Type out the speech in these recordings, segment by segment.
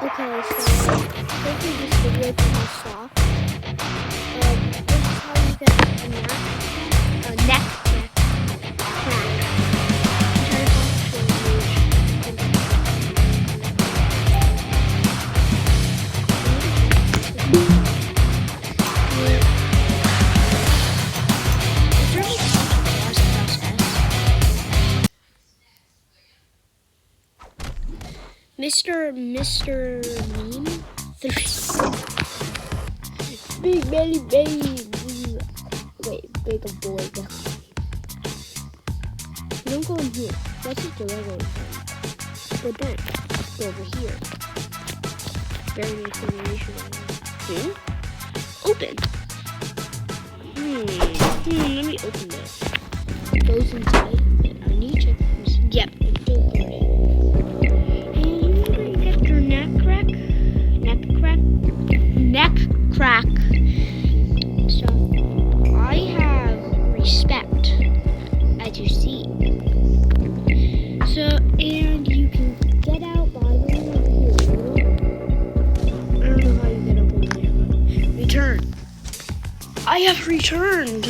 Okay, so hopefully this video can stop. This is how you get a neck crack. Entire Mr. Meme 3. Big belly baby. Wait, big boy. Don't go in here. That's just the regular thing. But then, go over here. Very nice information. Open. Let me open this. It goes inside. I need to. Yep, it's still burning. Neck crack. So I have respect, as you see. So, and you can get out by the way over here. I don't know how you get up over there. Return. I have returned.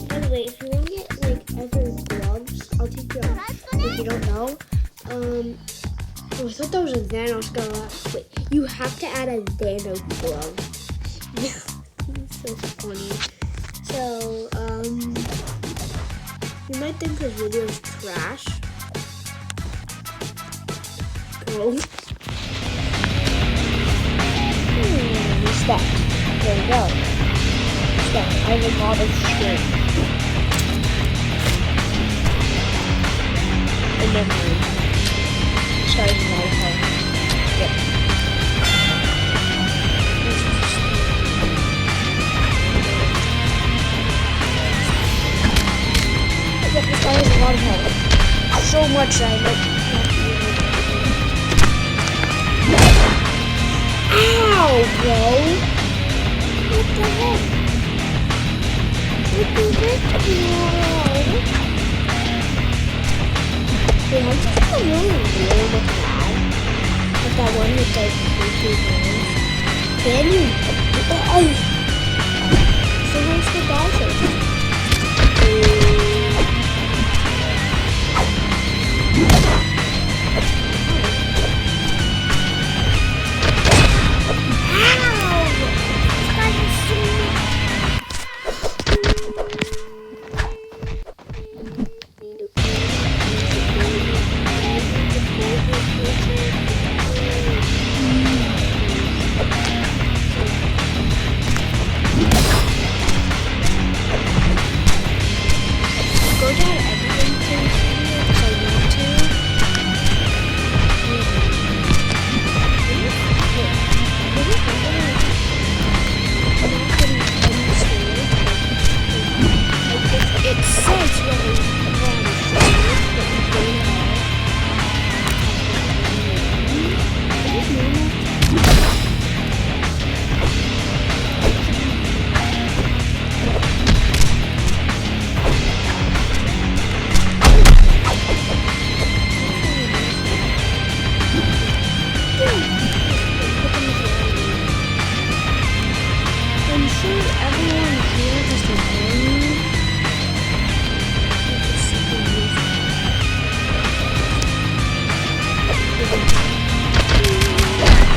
By the way, if you want to get like other gloves, I'll teach you out. If you don't know, I thought that was a Thanos glove. Wait, you have to add a Thanos glove. So funny. So, you might think this video is trash. Go. Respect. There we go. Respect. I have a lot of strength. And memory. Sorry, a lot of health. Yep. Yep, this guy has a lot of health. So much I might not be able to. Ow, bro! What the heck? What the heck? Wait, I'm just really weird with that. With that one with like creepy names. Then you. So where's the dolphin?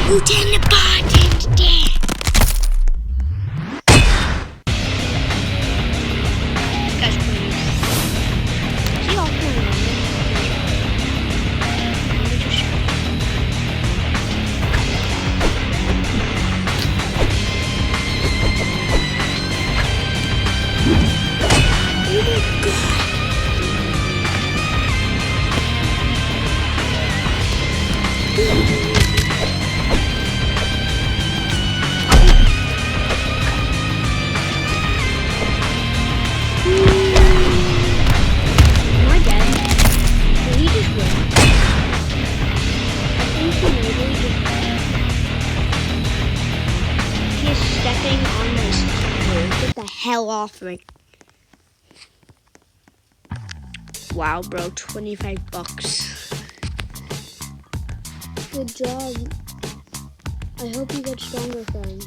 Lieutenant Barton's dead. Guys, please. See y'all playing. Let me just show you. Oh my god. Hell off me. Wow, bro, 25 bucks. Good job. I hope you get stronger, friend.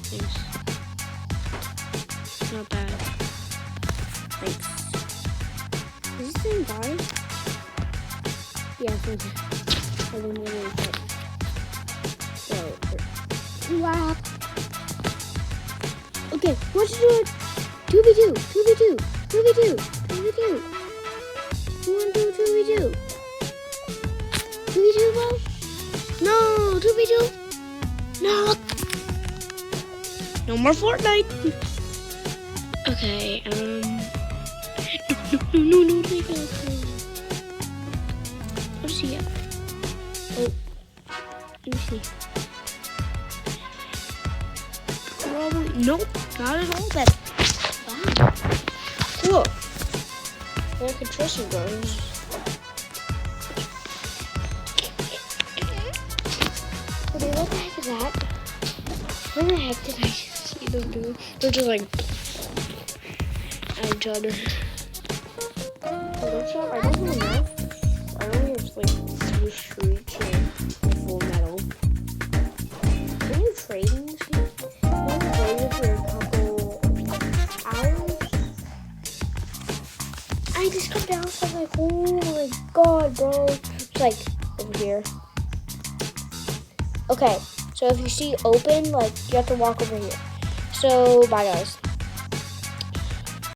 Thanks. Not bad. Thanks. Is this the same guy? Yeah, I think I didn't really get. So, wow. Okay, let's do it. 2v2, 2v2, 2v2, 2v2. You wanna do 2v2? 2v2, bro? No, 2v2. No. No more Fortnite. Okay, no, take it. What is he at? Oh, let me see. Probably, nope, not at all then. Wow. Cool. I can trust you guys. Okay, what the heck is that? Where the heck did I see them do? They're just like at each other. I don't really know. I only have like 2 streaks and full metal. Can you trade in this game? Can you play it for a couple hours? I just come down so I'm like, oh my god, bro. It's like over here. Okay, so if you see open, like you have to walk over here. So bye guys.